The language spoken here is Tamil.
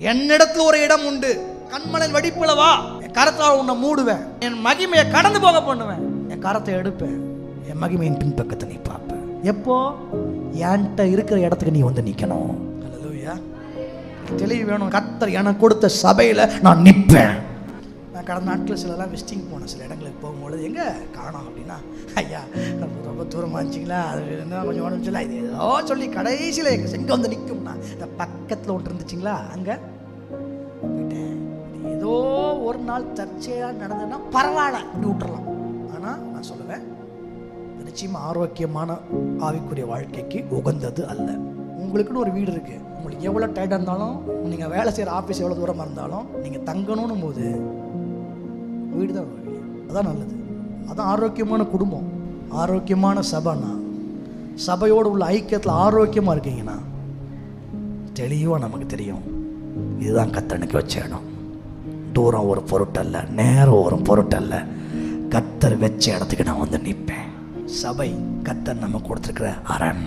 என்னிடத்துல ஒரு இடம் உண்டு, கண்மலன் வெடிப்புல வா, என் கரத்தால் உன்னை மூடுவேன், என் மகிமையை கடந்து போக பண்ணுவேன், என் கரத்தை எடுப்பேன், என் மகிமையின் பின்பக்கத்தை நீ பார்ப்ப. எப்போ? என்கிட்ட இருக்கிற இடத்துக்கு நீ வந்து நிற்கணும். அல்லேலூயா. தெளிவு வேணும். கர்த்தர் எனக்கு கொடுத்த சபையில் நான் நிற்பேன். நான் கடந்த நாட்களில் சிலலாம் விசிட்டிங் போனேன். சில இடங்களுக்கு போகும்பொழுது எங்கே காணோம் அப்படின்னா, ஐயா ரொம்ப தூரமாக இருந்துச்சிங்களா, அது என்ன கொஞ்சம் உடம்புச்சுல, இது ஏதோ சொல்லி கடைசியில் எங்கே வந்து நிற்கும்னா இந்த பக்கத்தில் ஒன்று இருந்துச்சுங்களா, அங்கே போயிட்டேன். ஏதோ ஒரு நாள் தற்செயலாக நடந்ததுன்னா பரவாயில்ல, இப்படி விட்டுறலாம். ஆனால் நான் சொல்லுவேன், நிச்சயமாக ஆரோக்கியமான ஆவிக்குரிய வாழ்க்கைக்கு உகந்தது அல்ல. உங்களுக்குன்னு ஒரு வீடு இருக்குது. உங்களுக்கு எவ்வளோ டைட்டாக இருந்தாலும், நீங்கள் வேலை செய்கிற ஆஃபீஸ் எவ்வளோ தூரமாக இருந்தாலும், நீங்கள் தங்கணும் போது வீடு தான் வருவீங்க. அதான் நல்லது. அதான் ஆரோக்கியமான குடும்பம், ஆரோக்கியமான சபைனா, சபையோடு உள்ள ஐக்கியத்தில் ஆரோக்கியமாக இருக்கீங்கன்னா தெளிவாக நமக்கு தெரியும், இதுதான் கர்த்தனுக்கு வச்ச இடம். தூரம் ஒரு பொருட்டல்ல, நேரம் ஒரு பொருட்டல்ல, கர்த்தர் வச்ச இடத்துக்கு நான் வந்து நிற்பேன். சபை கர்த்தர் நம்ம கொடுத்துருக்கிற அரண்.